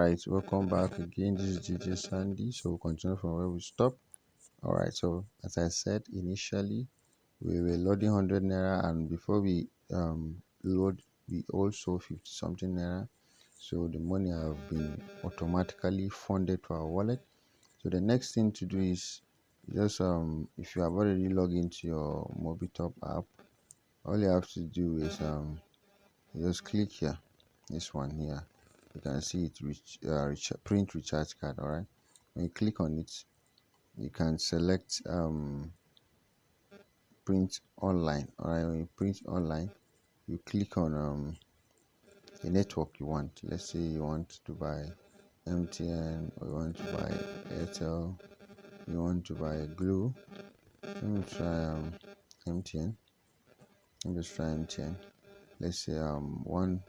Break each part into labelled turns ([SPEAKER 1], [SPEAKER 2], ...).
[SPEAKER 1] Alright, welcome back again. This is DJ Sandy. So we'll continue from where we stopped. Alright, so as I said initially, we were loading 100 naira, and before we load, we also 50 something naira. So the money have been automatically funded to our wallet. So the next thing to do is just if you have already logged into your Mobitop app, all you have to do is just click here, this one here. You can see it, print recharge card. All right, when you click on it, you can select print online. All right, when you print online, you click on the network you want. Let's say you want to buy MTN, or you want to buy AIRTEL, you want to buy GLO. Let me try MTN. Let me just try MTN. Let's say one.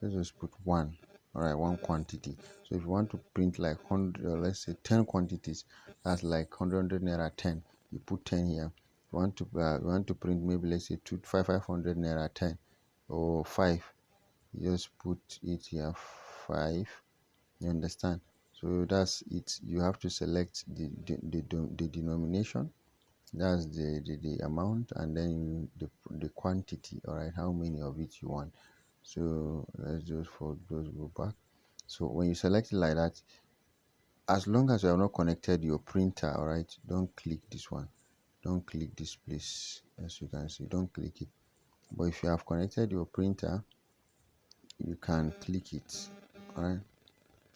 [SPEAKER 1] Let's just put one. All right, one quantity. So if you want to print like 100, or let's say 10 quantities, that's like 100 naira 10. You put 10 here. You want to print maybe, let's say 500 naira 10 or 5. You just put it here 5. You understand? So that's it. You have to select the denomination. That's the amount, and then the quantity. All right, how many of it you want. So let's just go back. So when you select it like that, as long as you have not connected your printer, all right, don't click this one, don't click this place. As you can see, don't click it. But if you have connected your printer, you can click it. All right,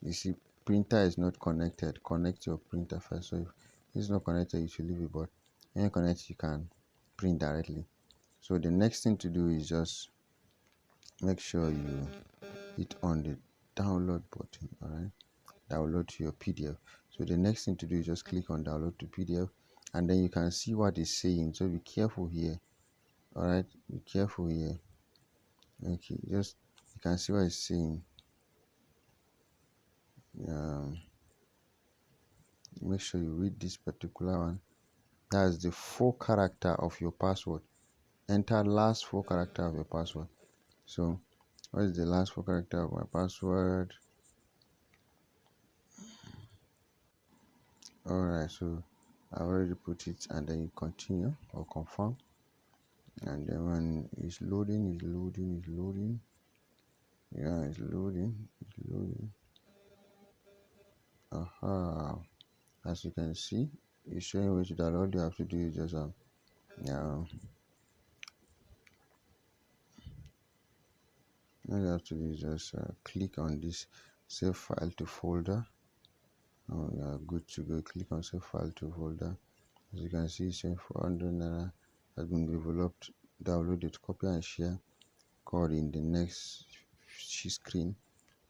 [SPEAKER 1] you see printer is not connected. Connect your printer first. So if it's not connected, you should leave it, but when you connect, you can print directly. So the next thing to do is just make sure you hit on the download button. All right, download to your PDF. So the next thing to do is just click on download to PDF, and then you can see what it's saying. So be careful here. All right, be careful here. Okay, just you can see what it's saying. Make sure you read this particular one. That's the 4 character of your password. Enter last 4 character of your password. So what is the last 4 character of my password? Alright, so I already put it, and then you continue or confirm, and then when it's loading, yeah, it's loading. As you can see, it's showing where to download. All you have to do is just yeah, all you have to do is just click on this save file to folder. Oh, yeah, good to go. Click on save file to folder. As you can see, it's saying 400 naira has been developed. Download it, copy and share code in the next screen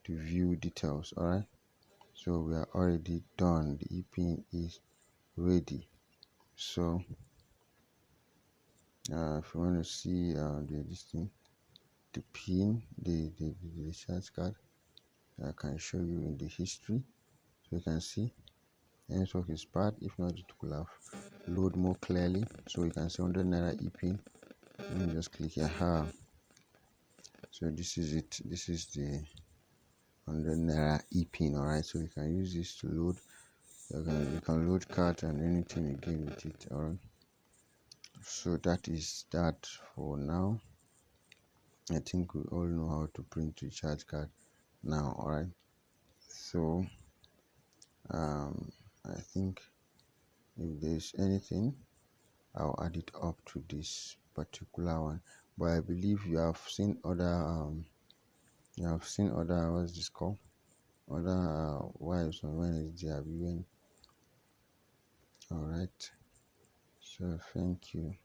[SPEAKER 1] to view details. All right, so we are already done. The EPN is ready. So if you want to see this thing, the pin, the charge card, I can show you in the history. So you can see the network is bad. If not, it will have load more clearly. So you can see 100 naira EPN. Let me just click here. So this is it. This is the 100 naira EPN. All right, so you can use this to load. You can load card and anything again with it. All right, so that is that for now. I think we all know how to print recharge card now. All right, so I think if there's anything, I'll add it up to this particular one. But I believe you have seen other what's this called, other wives on Wednesday have been. All right, so thank you.